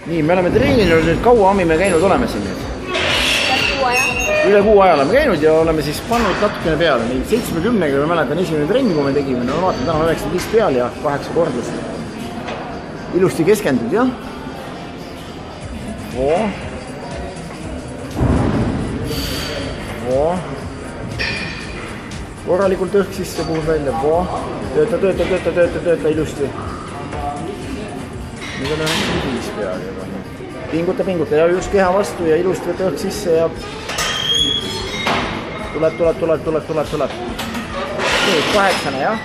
Nii, me oleme treeninud nüüd kaua ammi me käinud oleme siin nüüd. Üle kuu aja oleme käinud ja oleme siis pannud natukene peale. Nii 70-ga me mäletan esimene trenn, kui me tegime. No vaatan, täna 95 peal ja 8 kordust. Ilusti keskendud, jah. Korralikult õhk sisse puhud välja. Tööta ilusti. Nüüd on 95 peal juba. Pinguta ja just keha vastu ja ilusti võtta õhk sisse ja tuleb. Nii, 8, jah.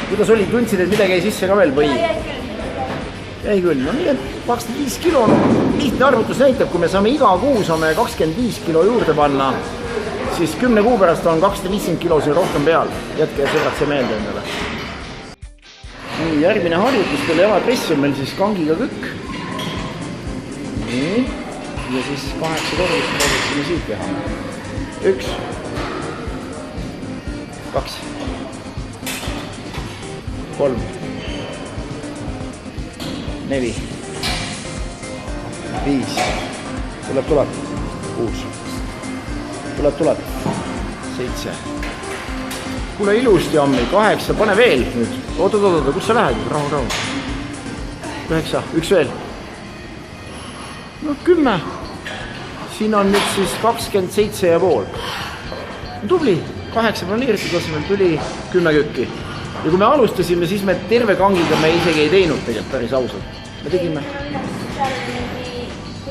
Kuidas oli? Tundsid, et midagi jäi sisse ka veel või? Jäi küll. No nii, et 25 kilo. Lihtne arvutus näitab, kui me saame iga kuu saame 25 kilo juurde panna, siis 10 kuu pärast on 250 kilo siin rohkem peal. Jätke ja sõbrad see meelde endale. Nii, järgmine harjutus teile jalapressi on meil siis kangiga kõkk. Nii, ja siis 8 kordust prooviksime siit teha. 1, 2, 3, 4, 5, tuleb, 6, tuleb, 7. Kuule ilusti ammi, 8, pane veel nüüd. Oota, kus sa lähed? Rahu. 9, 1 veel. No 10. Siin on nüüd siis 27,5. Tubli, 8 planeeritud asemel tuli 10 kükki. Ja kui me alustasime, siis me terve kangiga me isegi ei teinud tegelikult päris ausalt. Me tegime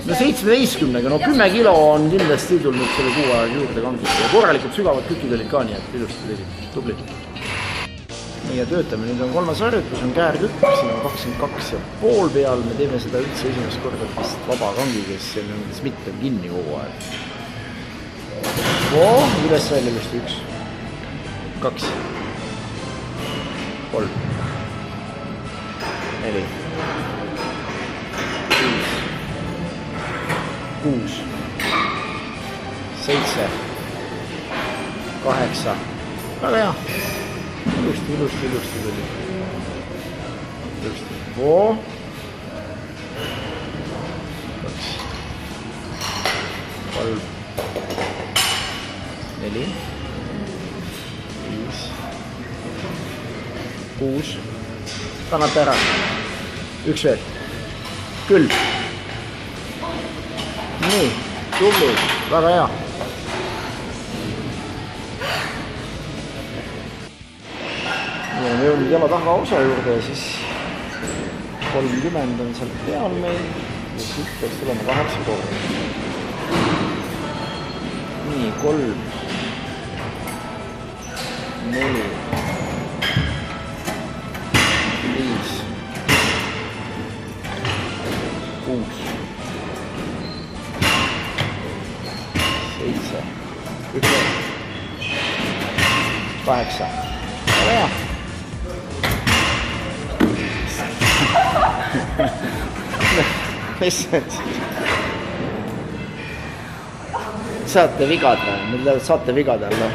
no 17-ga, no 10 kilo on kindlasti tulnud selle kuu aja juurde kangiga. Ja korralikult sügavad kükid olid ka nii, et ilusti tegid. Tubli. Nii ja töötame, nüüd on 3. harjutus, on käärkükk, siin on 22,5 peal, me teeme seda üldse esimest korda vist vaba kangiga, siis seal on Smith on kinni kogu aeg. Üles välja just 1, 2, 3, 4, 5, 6, 7, 8, väga hea. Ilusti tuli. Ilusti. 2, 3, 4, 5, 6. Kannata ära. 1 veel. Küll. Nii, tubli. Väga hea. Ja me jõudnud jala taha osa juurde ja siis 30 on seal peal meil ja siit peaks tulema 8 korda. Nii, 3, 4, 5, 6, 7, 8. Väga hea. Mis see? Saate vigad või? Meil lähevad saate vigad alla.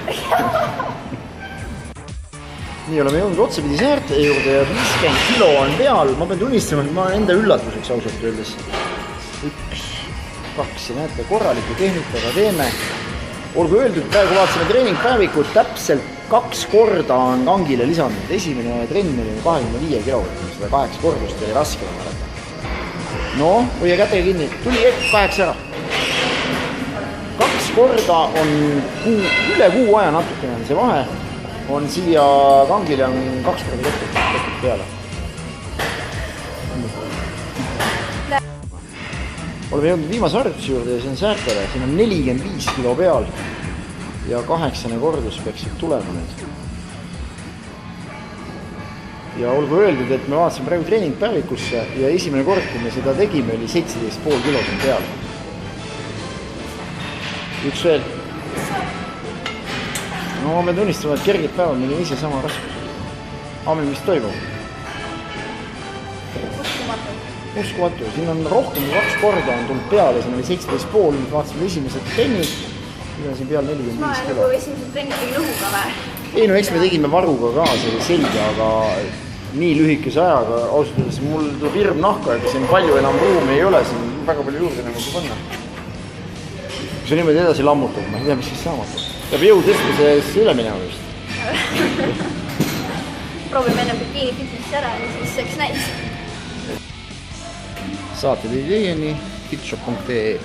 Nii oleme jõudnud otsapidi säärte juurde ja 50 kilo on peal. Ma pean tunnistama, et ma olen enda üllatuseks ausalt öeldes. 1, 2 ja näete, korraliku tehnikaga teeme. Olgu öeldud, praegu vaatasime treeningpäevikut, täpselt 2 korda on kangile lisanud. Esimene trenn oli 25 kilo, seda 8 kordust oli raske. No, hoia kätega kinni, tuli 8 ära. 2 korda on üle kuu aja natukene see vahe. On siia kangile on 2 korda tehtud peale. Oleme jõudnud viimase harjutuse juurde ja see on säärtele. Siin on 45 kilo peal ja 8 kordus peaksid tulema nüüd. Ja olgu öeldud, et me vaatasime praegu treeningpäevikusse ja esimene kord, kui me seda tegime, oli 17,5 kilo siin peal. 1 veel. No ma pean tunnistama, et kerged päevad meil on ise sama raskus. Aamil, mis toimub? Uskumatu. Siin on rohkem kui 2 korda on tulnud peale, siin oli 17,5, nüüd vaatasime esimesed trennid. Siin on siin peal 45 kilo. Nagu esimesed trennid tegi lõhuga või? Ei no eks me tegime varuga ka, see oli selge, aga nii lühikese ajaga, ausalt öeldes mul tuleb hirm nahka, aga siin palju enam ruumi ei ole, siin väga palju juurde nagu panna. Kui see niimoodi edasi lammutab, ma ei tea, mis siis saama. Peab jõutõstmises üle minema vist. Proovime enne bikiini fitness ära ja siis eks näis. Saate teieni fitshop.ee